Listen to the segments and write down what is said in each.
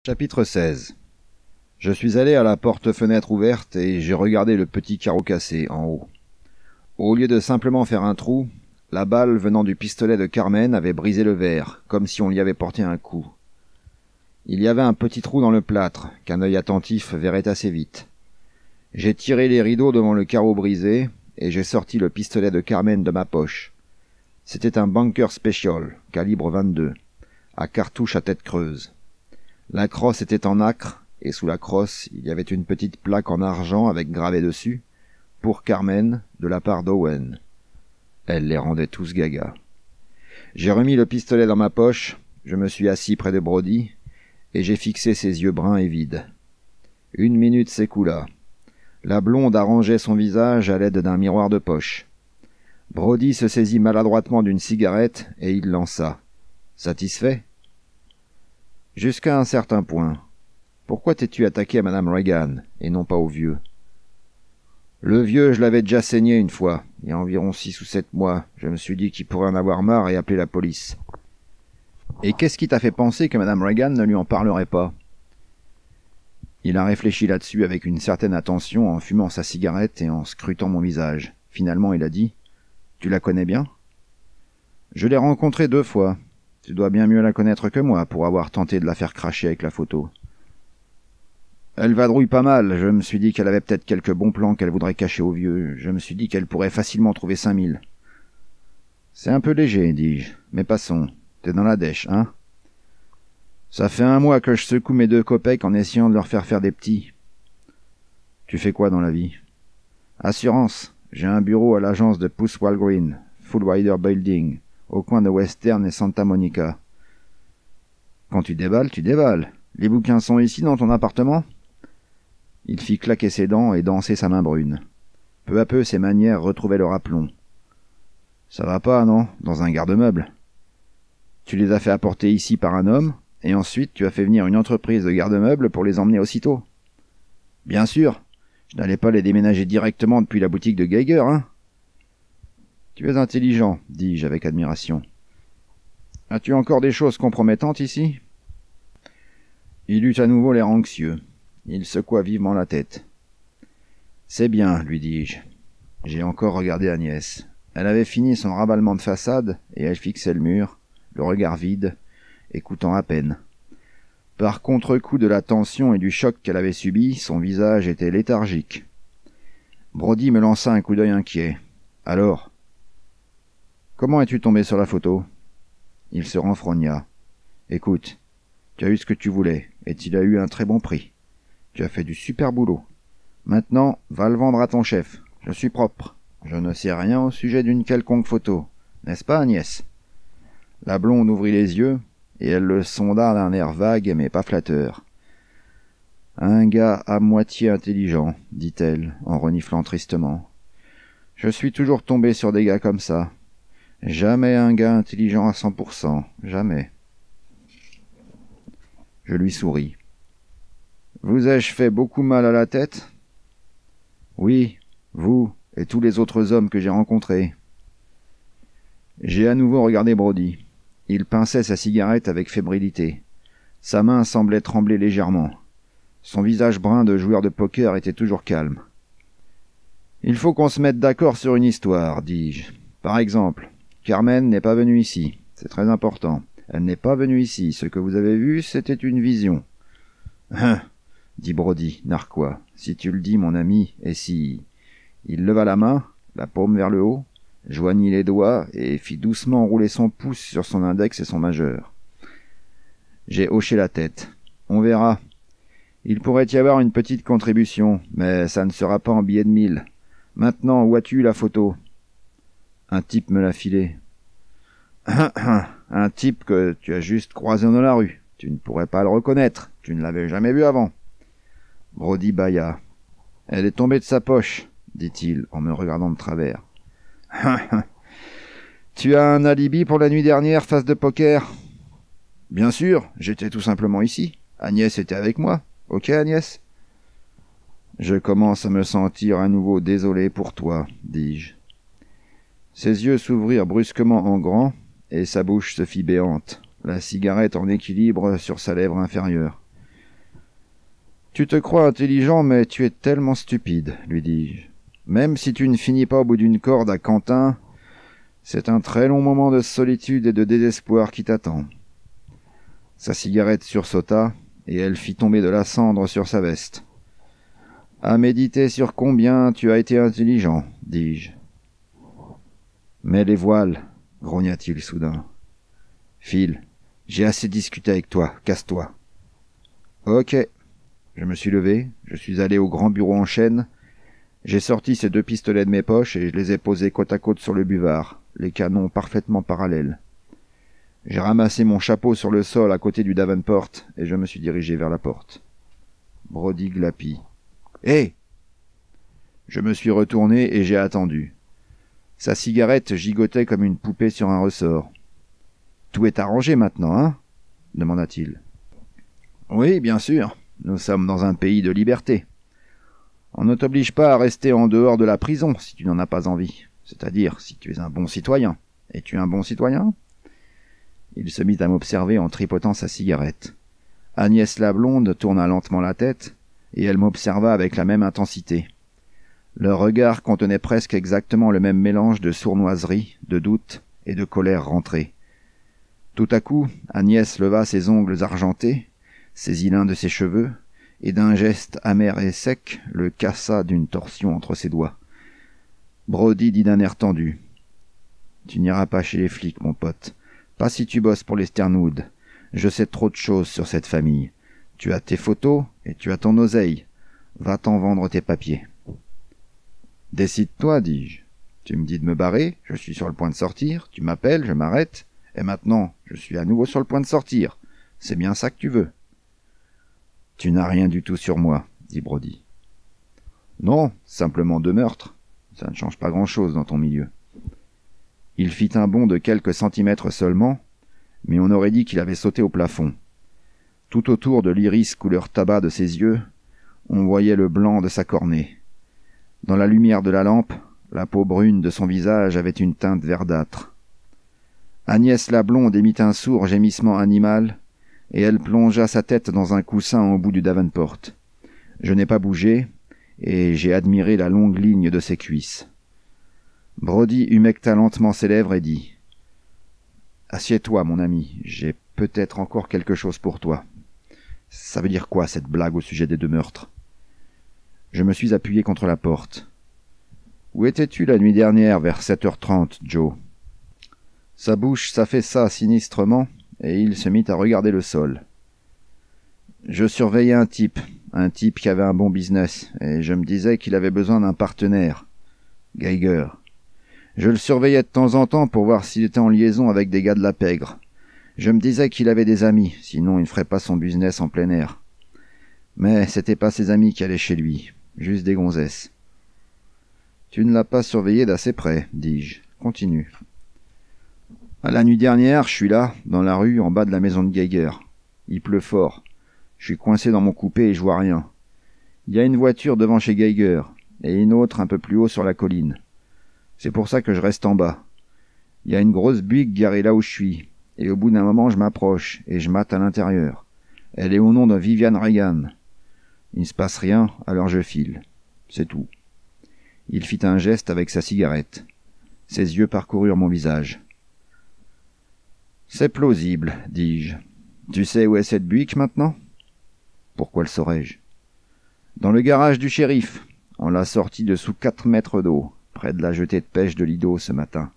Chapitre 16. Je suis allé à la porte-fenêtre ouverte et j'ai regardé le petit carreau cassé en haut. Au lieu de simplement faire un trou, la balle venant du pistolet de Carmen avait brisé le verre, comme si on lui avait porté un coup. Il y avait un petit trou dans le plâtre, qu'un œil attentif verrait assez vite. J'ai tiré les rideaux devant le carreau brisé, et j'ai sorti le pistolet de Carmen de ma poche. C'était un Bunker Special, calibre 22, à cartouche à tête creuse. La crosse était en nacre, et sous la crosse, il y avait une petite plaque en argent avec gravé dessus « Pour Carmen, de la part d'Owen ». Elle les rendait tous gaga. J'ai remis le pistolet dans ma poche, je me suis assis près de Brody, et j'ai fixé ses yeux bruns et vides. 1 minute s'écoula. La blonde arrangeait son visage à l'aide d'un miroir de poche. Brody se saisit maladroitement d'une cigarette, et il lança. « Satisfait ?» « Jusqu'à un certain point. Pourquoi t'es-tu attaqué à Madame Reagan, et non pas au vieux ?»« Le vieux, je l'avais déjà saigné une fois, il y a environ 6 ou 7 mois. Je me suis dit qu'il pourrait en avoir marre et appeler la police. »« Et qu'est-ce qui t'a fait penser que Madame Reagan ne lui en parlerait pas ?» Il a réfléchi là-dessus avec une certaine attention en fumant sa cigarette et en scrutant mon visage. Finalement, il a dit « Tu la connais bien ?»« Je l'ai rencontrée 2 fois. Tu dois bien mieux la connaître que moi pour avoir tenté de la faire cracher avec la photo. » Elle vadrouille pas mal, je me suis dit qu'elle avait peut-être quelques bons plans qu'elle voudrait cacher au vieux, je me suis dit qu'elle pourrait facilement trouver 5000. C'est un peu léger, dis-je, mais passons, t'es dans la dèche, hein? Ça fait 1 mois que je secoue mes 2 copecs en essayant de leur faire des petits. Tu fais quoi dans la vie? Assurance, j'ai un bureau à l'agence de Puss Walgreen, Full Rider Building, au coin de Western et Santa Monica. Quand tu déballes. Les bouquins sont ici dans ton appartement? Il fit claquer ses dents et danser sa main brune. Peu à peu, ses manières retrouvaient leur aplomb. Ça va pas, non, dans un garde-meuble? Tu les as fait apporter ici par un homme, et ensuite tu as fait venir une entreprise de garde-meubles pour les emmener aussitôt? Bien sûr, je n'allais pas les déménager directement depuis la boutique de Geiger, hein? Tu es intelligent, dis-je avec admiration. As-tu encore des choses compromettantes ici? Il eut à nouveau l'air anxieux. Il secoua vivement la tête. C'est bien, lui dis-je. J'ai encore regardé Agnès. Elle avait fini son ravalement de façade, et elle fixait le mur, le regard vide, écoutant à peine. Par contre-coup de la tension et du choc qu'elle avait subi, son visage était léthargique. Brody me lança un coup d'œil inquiet. Alors? Comment es-tu tombé sur la photo? Il se renfrogna. Écoute, tu as eu ce que tu voulais, et tu as eu un très bon prix. Tu as fait du super boulot. Maintenant, va le vendre à ton chef. Je suis propre. Je ne sais rien au sujet d'une quelconque photo. N'est-ce pas, Agnès? La blonde ouvrit les yeux, et elle le sonda d'un air vague mais pas flatteur. Un gars à moitié intelligent, dit-elle, en reniflant tristement. Je suis toujours tombé sur des gars comme ça. Jamais un gars intelligent à 100%, jamais. Je lui souris. Vous ai-je fait beaucoup mal à la tête? Oui, vous et tous les autres hommes que j'ai rencontrés. J'ai à nouveau regardé Brody. Il pinçait sa cigarette avec fébrilité. Sa main semblait trembler légèrement. Son visage brun de joueur de poker était toujours calme. Il faut qu'on se mette d'accord sur une histoire, dis-je. Par exemple, Carmen n'est pas venue ici. C'est très important. Elle n'est pas venue ici. Ce que vous avez vu, c'était une vision. Hein, dit Brody, narquois. Si tu le dis, mon ami, et si... Il leva la main, la paume vers le haut, joignit les doigts et fit doucement rouler son pouce sur son index et son majeur. J'ai hoché la tête. On verra. Il pourrait y avoir une petite contribution, mais ça ne sera pas en billets de 1000. Maintenant, où as-tu eu la photo? Un type me l'a filé. Un type que tu as juste croisé dans la rue. Tu ne pourrais pas le reconnaître. Tu ne l'avais jamais vu avant. Brody bâilla. Elle est tombée de sa poche, dit-il en me regardant de travers. Tu as un alibi pour la nuit dernière, face de poker? Bien sûr, j'étais tout simplement ici. Agnès était avec moi. Ok, Agnès? Je commence à me sentir à nouveau désolé pour toi, dis-je. Ses yeux s'ouvrirent brusquement en grand, et sa bouche se fit béante, la cigarette en équilibre sur sa lèvre inférieure. Tu te crois intelligent, mais tu es tellement stupide, lui dis-je. Même si tu ne finis pas au bout d'une corde à Quentin, c'est un très long moment de solitude et de désespoir qui t'attend. Sa cigarette sursauta, et elle fit tomber de la cendre sur sa veste. À méditer sur combien tu as été intelligent, dis-je. Mais les voiles, grogna-t-il soudain. Phil, j'ai assez discuté avec toi, casse-toi. Ok. Je me suis levé, je suis allé au grand bureau en chêne, j'ai sorti ces 2 pistolets de mes poches et je les ai posés côte à côte sur le buvard, les canons parfaitement parallèles. J'ai ramassé mon chapeau sur le sol à côté du Davenport et je me suis dirigé vers la porte. Brody glapit. « Hé !» Je me suis retourné et j'ai attendu. Sa cigarette gigotait comme une poupée sur un ressort. « Tout est arrangé maintenant, hein ?» demanda-t-il. « Oui, bien sûr. Nous sommes dans un pays de liberté. On ne t'oblige pas à rester en dehors de la prison si tu n'en as pas envie. C'est-à-dire si tu es un bon citoyen. Es-tu un bon citoyen ?» Il se mit à m'observer en tripotant sa cigarette. Agnès la blonde tourna lentement la tête, et elle m'observa avec la même intensité. Leur regard contenait presque exactement le même mélange de sournoiserie, de doute et de colère rentrée. Tout à coup, Agnès leva ses ongles argentés, saisit l'un de ses cheveux, et d'un geste amer et sec, le cassa d'une torsion entre ses doigts. Brody dit d'un air tendu. « Tu n'iras pas chez les flics, mon pote. Pas si tu bosses pour les Sternwood. Je sais trop de choses sur cette famille. Tu as tes photos et tu as ton oseille. Va-t'en vendre tes papiers. » « Décide-toi, dis-je. Tu me dis de me barrer, je suis sur le point de sortir, tu m'appelles, je m'arrête, et maintenant, je suis à nouveau sur le point de sortir. C'est bien ça que tu veux. » « Tu n'as rien du tout sur moi, dit Brody. « Non, simplement 2 meurtres. Ça ne change pas grand-chose dans ton milieu. » Il fit un bond de quelques centimètres seulement, mais on aurait dit qu'il avait sauté au plafond. Tout autour de l'iris couleur tabac de ses yeux, on voyait le blanc de sa cornée. Dans la lumière de la lampe, la peau brune de son visage avait une teinte verdâtre. Agnès la blonde émit un sourd gémissement animal, et elle plongea sa tête dans un coussin au bout du Davenport. Je n'ai pas bougé, et j'ai admiré la longue ligne de ses cuisses. Brody humecta lentement ses lèvres et dit « Assieds-toi, mon ami, j'ai peut-être encore quelque chose pour toi. » Ça veut dire quoi, cette blague au sujet des 2 meurtres ? Je me suis appuyé contre la porte. « Où étais-tu la nuit dernière, vers 7h30, Joe ?» Sa bouche s'affaissa sinistrement, et il se mit à regarder le sol. « Je surveillais un type qui avait un bon business, et je me disais qu'il avait besoin d'un partenaire. Geiger. Je le surveillais de temps en temps pour voir s'il était en liaison avec des gars de la pègre. Je me disais qu'il avait des amis, sinon il ne ferait pas son business en plein air. Mais c'était pas ses amis qui allaient chez lui, juste des gonzesses. »« Tu ne l'as pas surveillé d'assez près, dis-je. Continue. » À la nuit dernière, je suis là, dans la rue, en bas de la maison de Geiger. Il pleut fort. Je suis coincé dans mon coupé et je vois rien. Il y a une voiture devant chez Geiger, et une autre un peu plus haut sur la colline. C'est pour ça que je reste en bas. Il y a une grosse Buick garée là où je suis, et au bout d'un moment je m'approche, et je mate à l'intérieur. Elle est au nom de Vivian Reagan. Il ne se passe rien, alors je file. C'est tout. Il fit un geste avec sa cigarette. Ses yeux parcoururent mon visage. « C'est plausible, dis-je. Tu sais où est cette Buick maintenant ? » ?»« Pourquoi le saurais-je ? » ?»« Dans le garage du shérif. On l'a sortie de sous 4 mètres d'eau, près de la jetée de pêche de Lido ce matin.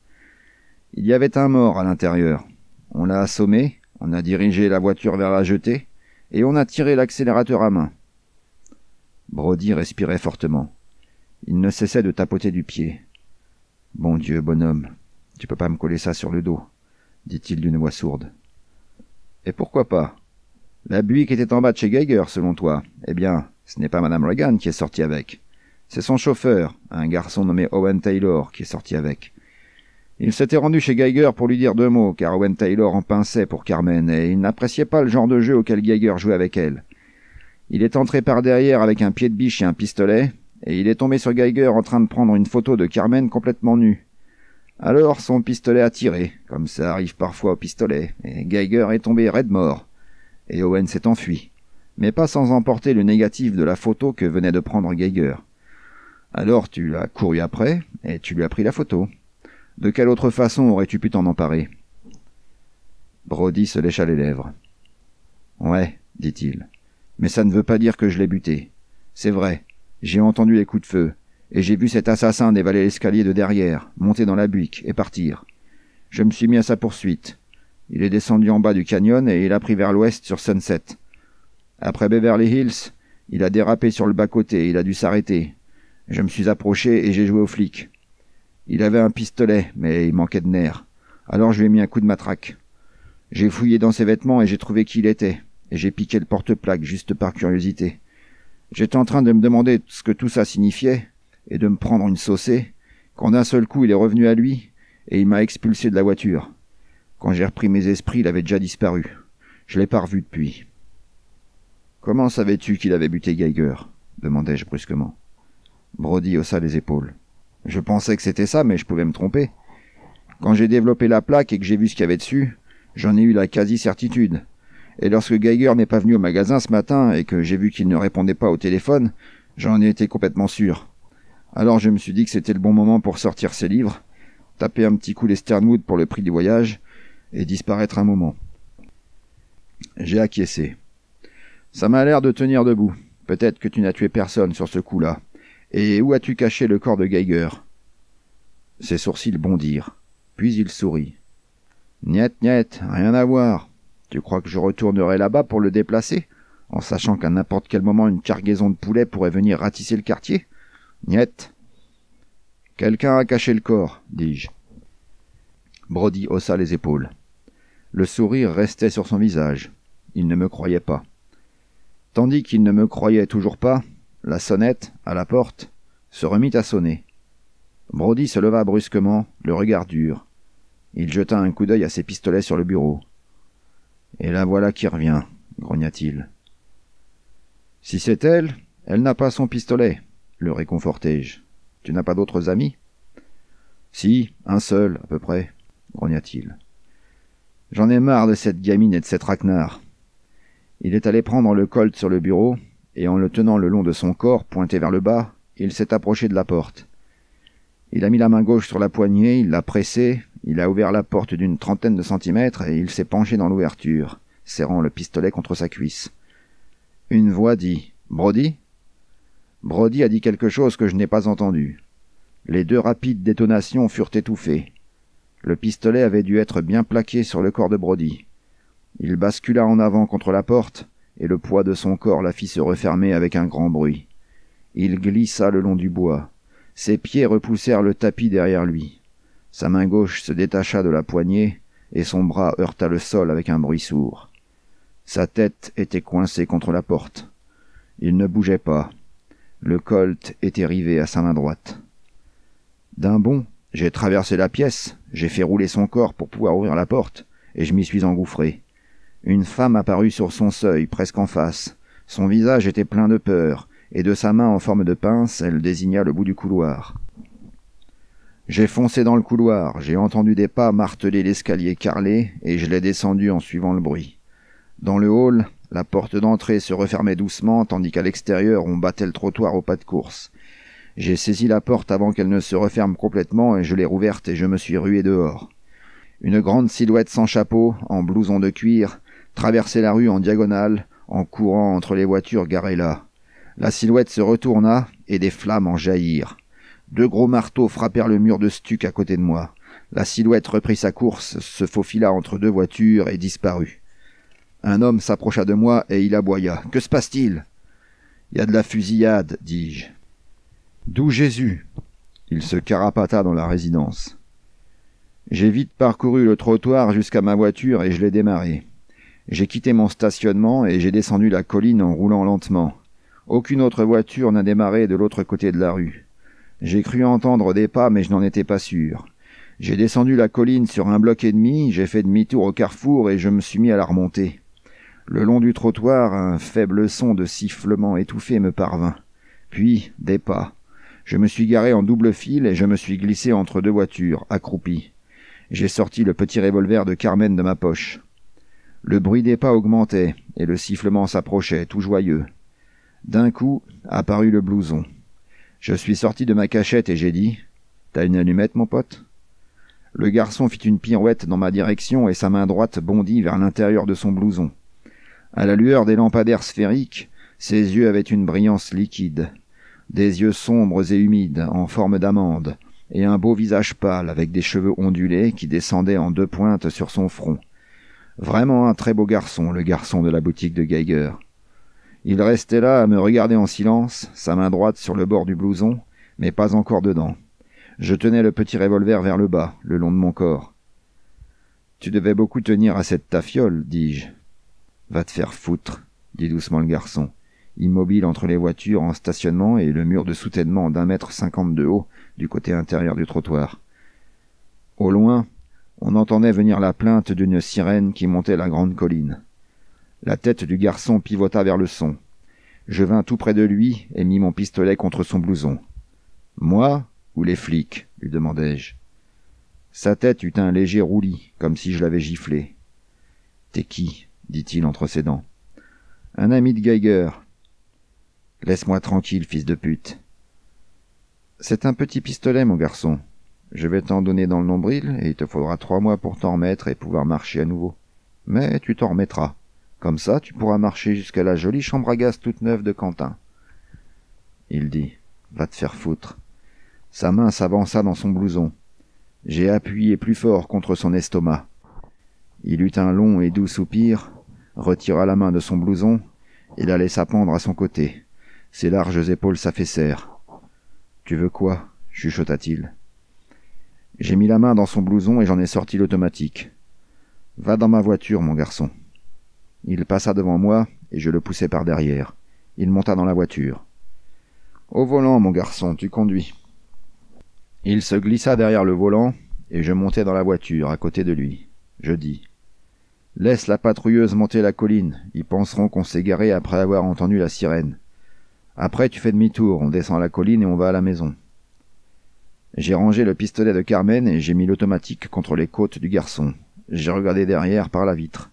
Il y avait un mort à l'intérieur. On l'a assommé, on a dirigé la voiture vers la jetée, et on a tiré l'accélérateur à main. » Brody respirait fortement. Il ne cessait de tapoter du pied. « Bon Dieu, bonhomme, tu peux pas me coller ça sur le dos, » dit-il d'une voix sourde. « Et pourquoi pas ? La Buick était en bas de chez Geiger, selon toi. Eh bien, ce n'est pas Madame Reagan qui est sortie avec. C'est son chauffeur, un garçon nommé Owen Taylor, qui est sorti avec. Il s'était rendu chez Geiger pour lui dire 2 mots, car Owen Taylor en pinçait pour Carmen, et il n'appréciait pas le genre de jeu auquel Geiger jouait avec elle. Il est entré par derrière avec un pied de biche et un pistolet, et il est tombé sur Geiger en train de prendre une photo de Carmen complètement nue. Alors son pistolet a tiré, comme ça arrive parfois au pistolet, et Geiger est tombé raide mort. Et Owen s'est enfui. mais pas sans emporter le négatif de la photo que venait de prendre Geiger. Alors tu l'as couru après, et tu lui as pris la photo. De quelle autre façon aurais-tu pu t'en emparer? Brody se lécha les lèvres. Ouais, dit-il, mais ça ne veut pas dire que je l'ai buté. C'est vrai, j'ai entendu les coups de feu, et j'ai vu cet assassin dévaler l'escalier de derrière, monter dans la butte et partir. Je me suis mis à sa poursuite. Il est descendu en bas du canyon et il a pris vers l'ouest sur Sunset. Après Beverly Hills, il a dérapé sur le bas-côté, il a dû s'arrêter. Je me suis approché et j'ai joué aux flics. Il avait un pistolet, mais il manquait de nerfs. Alors je lui ai mis un coup de matraque. J'ai fouillé dans ses vêtements et j'ai trouvé qui il était, et j'ai piqué le porte-plaque juste par curiosité. J'étais en train de me demander ce que tout ça signifiait, et de me prendre une saucée, quand d'un seul coup il est revenu à lui, et il m'a expulsé de la voiture. Quand j'ai repris mes esprits, il avait déjà disparu. Je l'ai pas revu depuis. « Comment savais-tu qu'il avait buté Geiger ?» demandai-je brusquement. Brody haussa les épaules. Je pensais que c'était ça, mais je pouvais me tromper. Quand j'ai développé la plaque et que j'ai vu ce qu'il y avait dessus, j'en ai eu la quasi-certitude. Et lorsque Geiger n'est pas venu au magasin ce matin et que j'ai vu qu'il ne répondait pas au téléphone, j'en ai été complètement sûr. Alors je me suis dit que c'était le bon moment pour sortir ses livres, taper un petit coup les Sternwood pour le prix du voyage et disparaître un moment. J'ai acquiescé. Ça m'a l'air de tenir debout. Peut-être que tu n'as tué personne sur ce coup-là. Et où as-tu caché le corps de Geiger? Ses sourcils bondirent. Puis il sourit. Niet, niet, rien à voir. Tu crois que je retournerai là-bas pour le déplacer, en sachant qu'à n'importe quel moment une cargaison de poulets pourrait venir ratisser le quartier? Niet. Quelqu'un a caché le corps, dis-je. Brody haussa les épaules. Le sourire restait sur son visage. Il ne me croyait pas. Tandis qu'il ne me croyait toujours pas, la sonnette, à la porte, se remit à sonner. Brody se leva brusquement, le regard dur. Il jeta un coup d'œil à ses pistolets sur le bureau. « Et la voilà qui revient, » grogna-t-il. « Si c'est elle, elle n'a pas son pistolet, » le réconfortai-je. « Tu n'as pas d'autres amis ?»« Si, un seul, à peu près, » grogna-t-il. « J'en ai marre de cette gamine et de cette traquenard. » Il est allé prendre le colt sur le bureau, et en le tenant le long de son corps, pointé vers le bas, il s'est approché de la porte. Il a mis la main gauche sur la poignée, il l'a pressée, il a ouvert la porte d'une 30aine de centimètres et il s'est penché dans l'ouverture, serrant le pistolet contre sa cuisse. Une voix dit « Brody ?» Brody a dit quelque chose que je n'ai pas entendu. Les deux rapides détonations furent étouffées. Le pistolet avait dû être bien plaqué sur le corps de Brody. Il bascula en avant contre la porte, et le poids de son corps la fit se refermer avec un grand bruit. Il glissa le long du bois. Ses pieds repoussèrent le tapis derrière lui. Sa main gauche se détacha de la poignée, et son bras heurta le sol avec un bruit sourd. Sa tête était coincée contre la porte. Il ne bougeait pas. Le colt était rivé à sa main droite. D'un bond, j'ai traversé la pièce, j'ai fait rouler son corps pour pouvoir ouvrir la porte, et je m'y suis engouffré. Une femme apparut sur son seuil, presque en face. Son visage était plein de peur, et de sa main en forme de pince, elle désigna le bout du couloir. J'ai foncé dans le couloir, j'ai entendu des pas marteler l'escalier carrelé, et je l'ai descendu en suivant le bruit. Dans le hall, la porte d'entrée se refermait doucement, tandis qu'à l'extérieur, on battait le trottoir au pas de course. J'ai saisi la porte avant qu'elle ne se referme complètement, et je l'ai rouverte et je me suis rué dehors. Une grande silhouette sans chapeau, en blouson de cuir, traversait la rue en diagonale, en courant entre les voitures garées là. La silhouette se retourna, et des flammes en jaillirent. 2 gros marteaux frappèrent le mur de stuc à côté de moi. La silhouette reprit sa course, se faufila entre 2 voitures et disparut. Un homme s'approcha de moi et il aboya. « Que se passe-t-il » ?« Il y a de la fusillade, dis-je. »« D'où Jésus ?» Il se carapata dans la résidence. J'ai vite parcouru le trottoir jusqu'à ma voiture et je l'ai démarrée. J'ai quitté mon stationnement et j'ai descendu la colline en roulant lentement. Aucune autre voiture n'a démarré de l'autre côté de la rue. J'ai cru entendre des pas, mais je n'en étais pas sûr. J'ai descendu la colline sur un bloc et demi, j'ai fait demi-tour au carrefour et je me suis mis à la remonter. Le long du trottoir, un faible son de sifflement étouffé me parvint. Puis, des pas. Je me suis garé en double file et je me suis glissé entre 2 voitures, accroupi. J'ai sorti le petit revolver de Carmen de ma poche. Le bruit des pas augmentait, et le sifflement s'approchait, tout joyeux. D'un coup, apparut le blouson. Je suis sorti de ma cachette et j'ai dit « T'as une allumette, mon pote ?» Le garçon fit une pirouette dans ma direction et sa main droite bondit vers l'intérieur de son blouson. À la lueur des lampadaires sphériques, ses yeux avaient une brillance liquide. Des yeux sombres et humides, en forme d'amande, et un beau visage pâle avec des cheveux ondulés qui descendaient en 2 pointes sur son front. Vraiment un très beau garçon, le garçon de la boutique de Geiger. Il restait là à me regarder en silence, sa main droite sur le bord du blouson, mais pas encore dedans. Je tenais le petit revolver vers le bas, le long de mon corps. « Tu devais beaucoup tenir à cette tafiole, dis-je. »« Va te faire foutre, » dit doucement le garçon, immobile entre les voitures en stationnement et le mur de soutènement d'1,50 m de haut du côté intérieur du trottoir. Au loin, on entendait venir la plainte d'une sirène qui montait la grande colline. La tête du garçon pivota vers le son. Je vins tout près de lui et mis mon pistolet contre son blouson. « Moi ou les flics ?» lui demandai-je. Sa tête eut un léger roulis, comme si je l'avais giflé. « T'es qui ?» dit-il entre ses dents. « Un ami de Geiger. »« Laisse-moi tranquille, fils de pute. »« C'est un petit pistolet, mon garçon. Je vais t'en donner dans le nombril, et il te faudra 3 mois pour t'en remettre et pouvoir marcher à nouveau. Mais tu t'en remettras. Comme ça, tu pourras marcher jusqu'à la jolie chambre à gaz toute neuve de Quentin. » Il dit « Va te faire foutre. » Sa main s'avança dans son blouson. J'ai appuyé plus fort contre son estomac. Il eut un long et doux soupir, retira la main de son blouson et la laissa pendre à son côté. Ses larges épaules s'affaissèrent. « Tu veux quoi ?» chuchota-t-il. J'ai mis la main dans son blouson et j'en ai sorti l'automatique. « Va dans ma voiture, mon garçon. » Il passa devant moi et je le poussai par derrière. Il monta dans la voiture. « Au volant, mon garçon, tu conduis. » Il se glissa derrière le volant et je montai dans la voiture à côté de lui. Je dis « Laisse la patrouilleuse monter la colline, ils penseront qu'on s'est garé après avoir entendu la sirène. Après tu fais demi-tour, on descend la colline et on va à la maison. » J'ai rangé le pistolet de Carmen et j'ai mis l'automatique contre les côtes du garçon. J'ai regardé derrière par la vitre.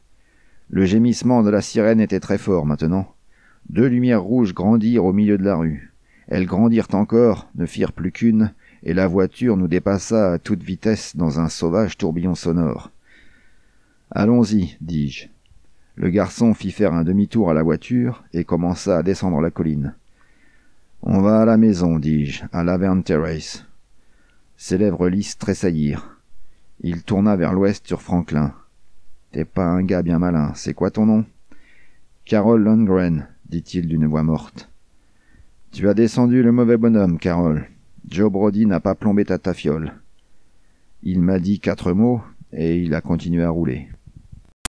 Le gémissement de la sirène était très fort maintenant. 2 lumières rouges grandirent au milieu de la rue. Elles grandirent encore, ne firent plus qu'une, et la voiture nous dépassa à toute vitesse dans un sauvage tourbillon sonore. « Allons-y, dis-je. » Le garçon fit faire un demi-tour à la voiture et commença à descendre la colline. « On va à la maison, dis-je, à Laverne Terrace. » Ses lèvres lisses tressaillirent. Il tourna vers l'ouest sur Franklin. « T'es pas un gars bien malin, c'est quoi ton nom ?»« Carol Lundgren, » dit-il d'une voix morte. « Tu as descendu le mauvais bonhomme, Carol. Joe Brody n'a pas plombé ta tafiole. » Il m'a dit 4 mots, et il a continué à rouler.